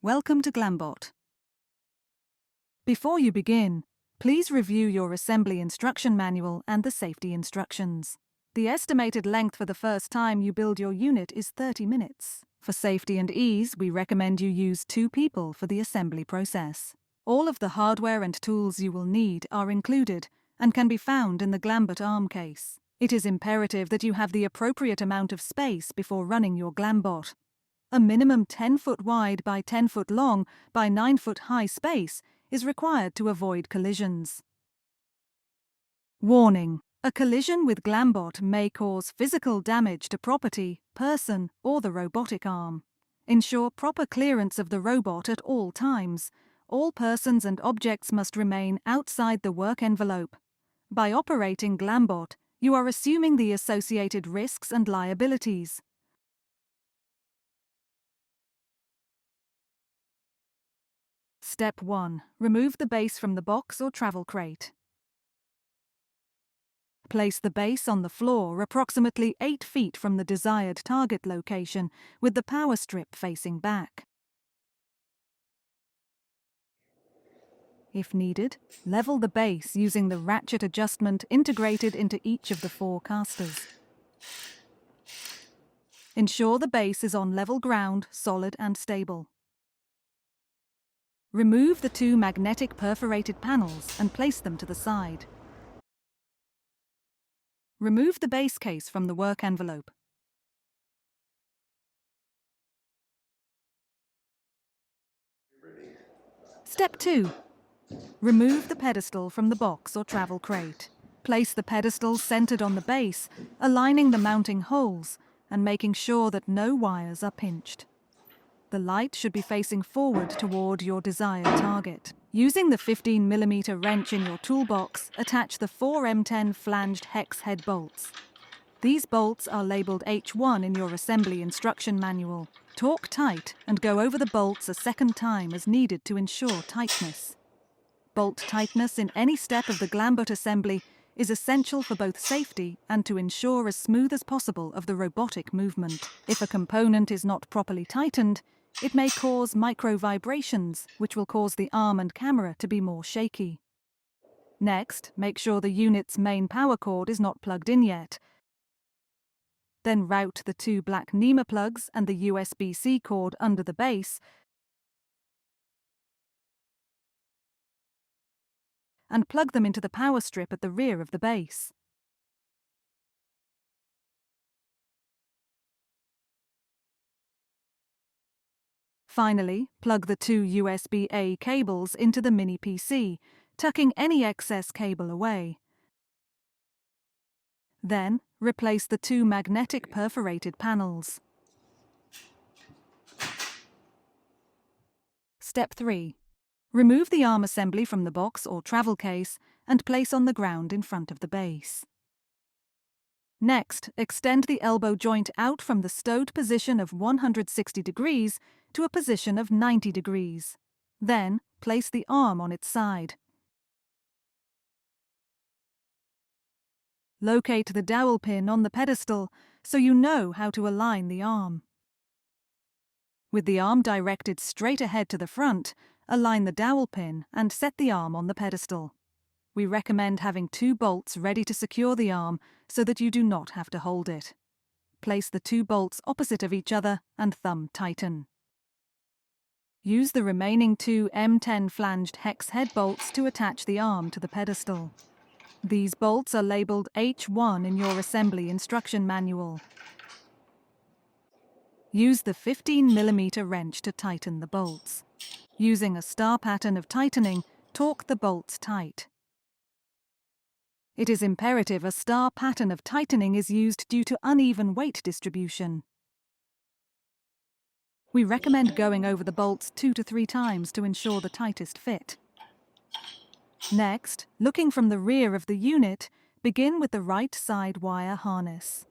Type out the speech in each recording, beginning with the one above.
Welcome to Glambot. Before you begin, please review your assembly instruction manual and the safety instructions. The estimated length for the first time you build your unit is 30 minutes. For safety and ease, we recommend you use 2 people for the assembly process. All of the hardware and tools you will need are included and can be found in the Glambot arm case. It is imperative that you have the appropriate amount of space before running your Glambot. A minimum 10 foot wide by 10 foot long by 9 foot high space is required to avoid collisions. Warning: a collision with Glambot may cause physical damage to property, person, or the robotic arm. Ensure proper clearance of the robot at all times. All persons and objects must remain outside the work envelope. By operating Glambot, you are assuming the associated risks and liabilities. Step 1. Remove the base from the box or travel crate. Place the base on the floor approximately 8 feet from the desired target location, with the power strip facing back. If needed, level the base using the ratchet adjustment integrated into each of the 4 casters. Ensure the base is on level ground, solid and stable. Remove the 2 magnetic perforated panels and place them to the side. Remove the base case from the work envelope. Step 2. Remove the pedestal from the box or travel crate. Place the pedestal centered on the base, aligning the mounting holes and making sure that no wires are pinched. The light should be facing forward toward your desired target. Using the 15mm wrench in your toolbox, attach the 4 M10 flanged hex head bolts. These bolts are labeled H1 in your assembly instruction manual. Torque tight and go over the bolts a second time as needed to ensure tightness. Bolt tightness in any step of the Glambot assembly is essential for both safety and to ensure as smooth as possible of the robotic movement. If a component is not properly tightened, it may cause micro vibrations, which will cause the arm and camera to be more shaky. Next, make sure the unit's main power cord is not plugged in yet. Then route the 2 black NEMA plugs and the USB-C cord under the base and plug them into the power strip at the rear of the base. Finally, plug the 2 USB-A cables into the mini PC, tucking any excess cable away. Then, replace the 2 magnetic perforated panels. Step 3. Remove the arm assembly from the box or travel case and place on the ground in front of the base. Next, extend the elbow joint out from the stowed position of 160 degrees to a position of 90 degrees. Then, place the arm on its side. Locate the dowel pin on the pedestal so you know how to align the arm. With the arm directed straight ahead to the front, align the dowel pin and set the arm on the pedestal. We recommend having 2 bolts ready to secure the arm so that you do not have to hold it. Place the 2 bolts opposite of each other and thumb tighten. Use the remaining 2 M10 flanged hex head bolts to attach the arm to the pedestal. These bolts are labeled H1 in your assembly instruction manual. Use the 15mm wrench to tighten the bolts. Using a star pattern of tightening, torque the bolts tight. It is imperative a star pattern of tightening is used due to uneven weight distribution. We recommend going over the bolts 2 to 3 times to ensure the tightest fit. Next, looking from the rear of the unit, begin with the right side wire harness.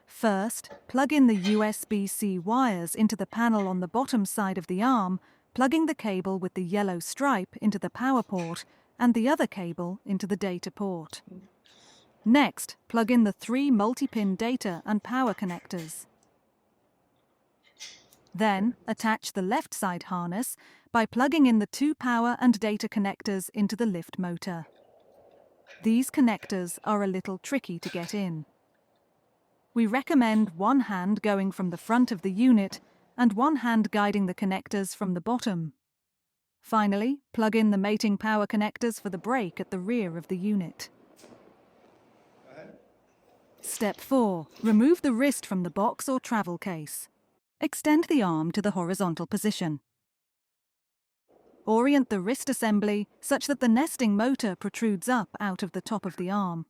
First, plug in the USB-C wires into the panel on the bottom side of the arm, plugging the cable with the yellow stripe into the power port and the other cable into the data port. Next, plug in the 3 multi-pin data and power connectors. Then, attach the left side harness by plugging in the two power and data connectors into the lift motor. These connectors are a little tricky to get in. We recommend one hand going from the front of the unit and one hand guiding the connectors from the bottom. Finally, plug in the mating power connectors for the brake at the rear of the unit. Step 4. Remove the wrist from the box or travel case. Extend the arm to the horizontal position. Orient the wrist assembly such that the nesting motor protrudes up out of the top of the arm.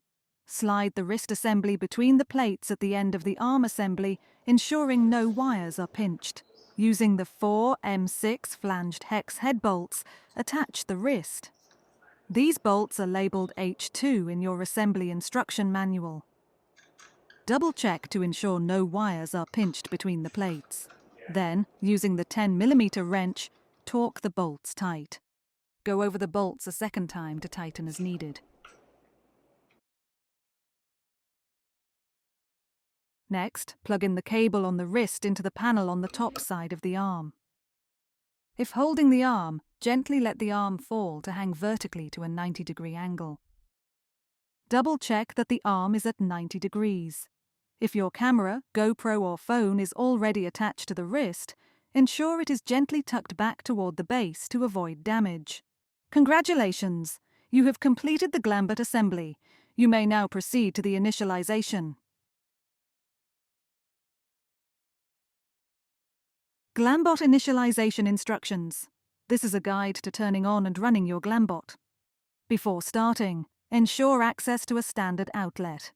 Slide the wrist assembly between the plates at the end of the arm assembly, ensuring no wires are pinched. Using the 4 M6 flanged hex head bolts, attach the wrist. These bolts are labeled H2 in your assembly instruction manual. Double-check to ensure no wires are pinched between the plates. Then, using the 10mm wrench, torque the bolts tight. Go over the bolts a second time to tighten as needed. Next, plug in the cable on the wrist into the panel on the top side of the arm. If holding the arm, gently let the arm fall to hang vertically to a 90-degree angle. Double-check that the arm is at 90 degrees. If your camera, GoPro or phone is already attached to the wrist, ensure it is gently tucked back toward the base to avoid damage. Congratulations! You have completed the Glambot assembly. You may now proceed to the initialization. Glambot initialization instructions. This is a guide to turning on and running your Glambot. Before starting, ensure access to a standard outlet.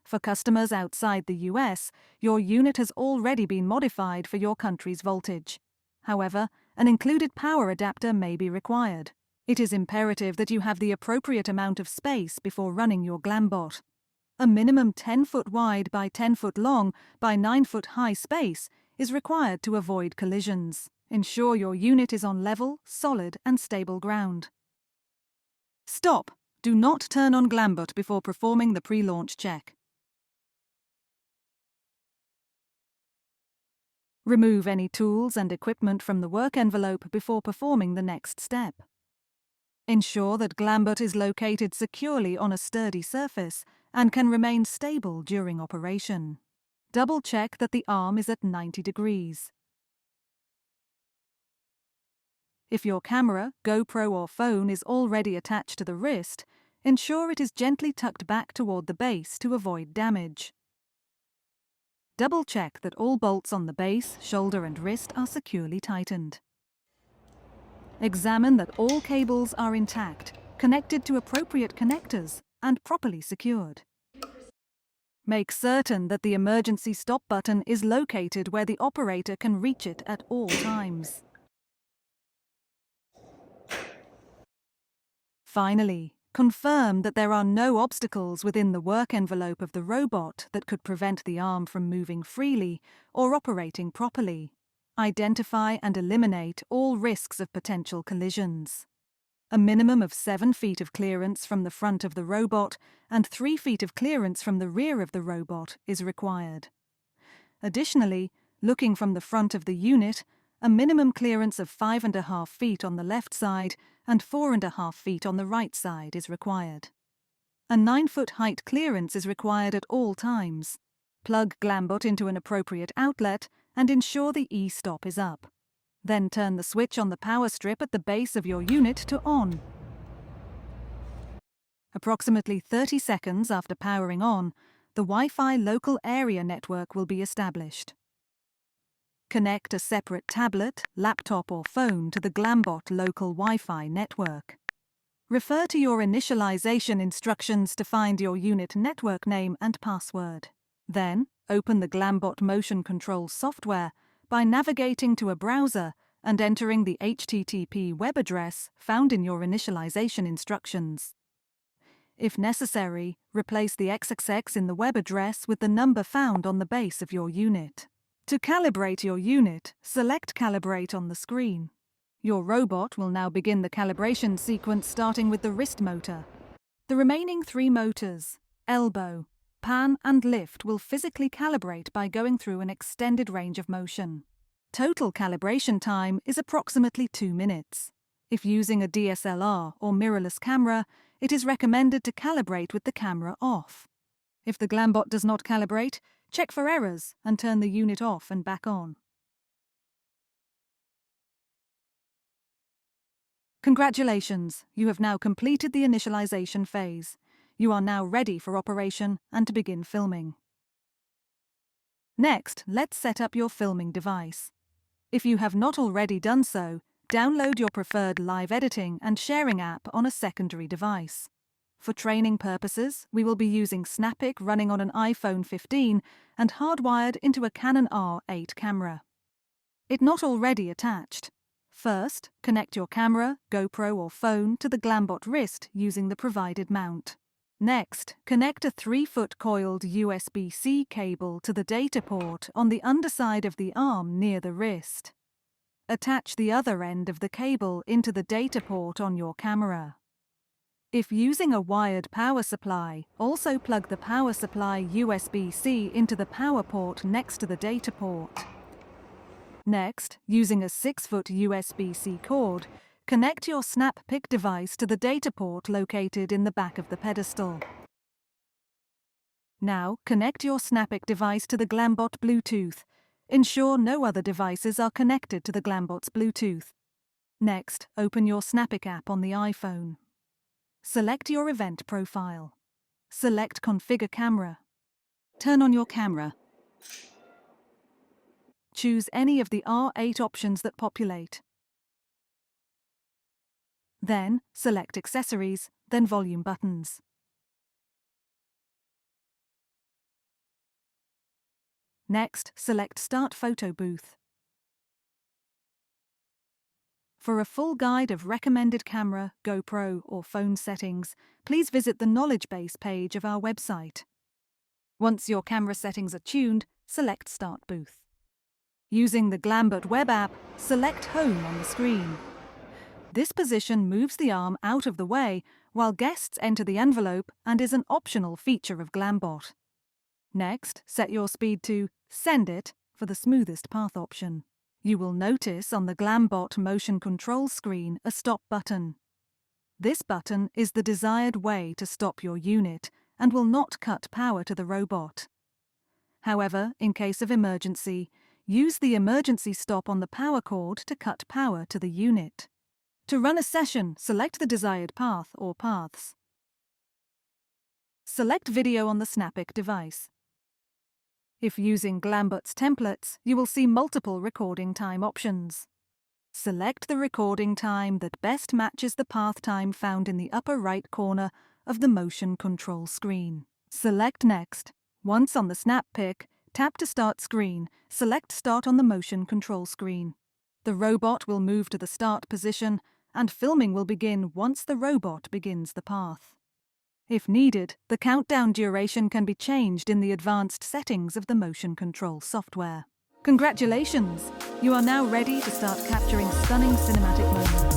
For customers outside the US, your unit has already been modified for your country's voltage. However, an included power adapter may be required. It is imperative that you have the appropriate amount of space before running your Glambot. A minimum 10-foot wide by 10-foot long by 9-foot high space is required to avoid collisions. Ensure your unit is on level, solid and stable ground. Stop! Do not turn on Glambot before performing the pre-launch check. Remove any tools and equipment from the work envelope before performing the next step. Ensure that Glambot is located securely on a sturdy surface and can remain stable during operation. Double-check that the arm is at 90 degrees. If your camera, GoPro or phone is already attached to the wrist, ensure it is gently tucked back toward the base to avoid damage. Double-check that all bolts on the base, shoulder and wrist are securely tightened. Examine that all cables are intact, connected to appropriate connectors, and properly secured. Make certain that the emergency stop button is located where the operator can reach it at all times. Finally, confirm that there are no obstacles within the work envelope of the robot that could prevent the arm from moving freely or operating properly. Identify and eliminate all risks of potential collisions. A minimum of 7 feet of clearance from the front of the robot and 3 feet of clearance from the rear of the robot is required. Additionally, looking from the front of the unit, a minimum clearance of 5.5 feet on the left side and 4.5 feet on the right side is required. A 9-foot height clearance is required at all times. Plug Glambot into an appropriate outlet and ensure the e-stop is up. Then turn the switch on the power strip at the base of your unit to on. Approximately 30 seconds after powering on, the Wi-Fi local area network will be established. Connect a separate tablet, laptop or phone to the Glambot local Wi-Fi network. Refer to your initialization instructions to find your unit network name and password. Then, open the Glambot Motion Control Software by navigating to a browser and entering the HTTP web address found in your initialization instructions. If necessary, replace the XXX in the web address with the number found on the base of your unit. To calibrate your unit, select Calibrate on the screen. Your robot will now begin the calibration sequence starting with the wrist motor. The remaining 3 motors, elbow, pan and lift will physically calibrate by going through an extended range of motion. total calibration time is approximately 2 minutes. If using a DSLR or mirrorless camera, it is recommended to calibrate with the camera off. If the Glambot does not calibrate, check for errors and turn the unit off and back on. Congratulations, you have now completed the initialization phase. You are now ready for operation and to begin filming. Next, let's set up your filming device. If you have not already done so, download your preferred live editing and sharing app on a secondary device. For training purposes, we will be using Snappic running on an iPhone 15 and hardwired into a Canon R8 camera. It not already attached. First, connect your camera, GoPro or phone to the Glambot wrist using the provided mount. Next, connect a 3-foot coiled USB-C cable to the data port on the underside of the arm near the wrist. Attach the other end of the cable into the data port on your camera. If using a wired power supply, also plug the power supply USB-C into the power port next to the data port. Next, using a 6-foot USB-C cord, connect your Snappic device to the data port located in the back of the pedestal. Now, connect your Snappic device to the Glambot Bluetooth. Ensure no other devices are connected to the Glambot's Bluetooth. Next, open your Snappic app on the iPhone. Select your event profile. Select Configure Camera. Turn on your camera. Choose any of the R8 options that populate. Then, select Accessories, then Volume buttons. Next, select Start Photo Booth. For a full guide of recommended camera, GoPro or phone settings, please visit the knowledge base page of our website. Once your camera settings are tuned, select Start Booth. Using the Glambot web app, select Home on the screen. This position moves the arm out of the way while guests enter the envelope and is an optional feature of Glambot. Next, set your speed to Send It for the smoothest path option. You will notice on the Glambot Motion Control screen a stop button. This button is the desired way to stop your unit and will not cut power to the robot. However, in case of emergency, use the emergency stop on the power cord to cut power to the unit. To run a session, select the desired path or paths. Select Video on the Snappic device. If using Glambot's templates, you will see multiple recording time options. Select the recording time that best matches the path time found in the upper right corner of the motion control screen. Select Next. Once on the Snappic, tap to start screen. Select Start on the motion control screen. The robot will move to the start position, and filming will begin once the robot begins the path. If needed, the countdown duration can be changed in the advanced settings of the motion control software. Congratulations! You are now ready to start capturing stunning cinematic moments.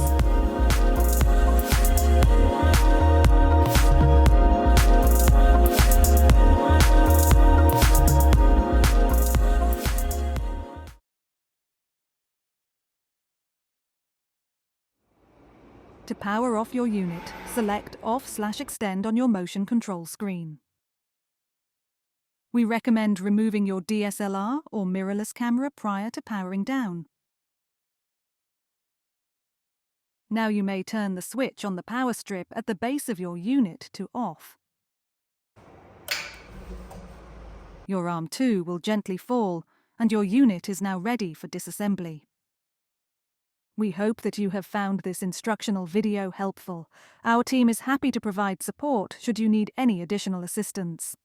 To power off your unit, select Off/Extend on your motion control screen. We recommend removing your DSLR or mirrorless camera prior to powering down. Now you may turn the switch on the power strip at the base of your unit to off. Your arm too will gently fall, and your unit is now ready for disassembly. We hope that you have found this instructional video helpful. Our team is happy to provide support should you need any additional assistance.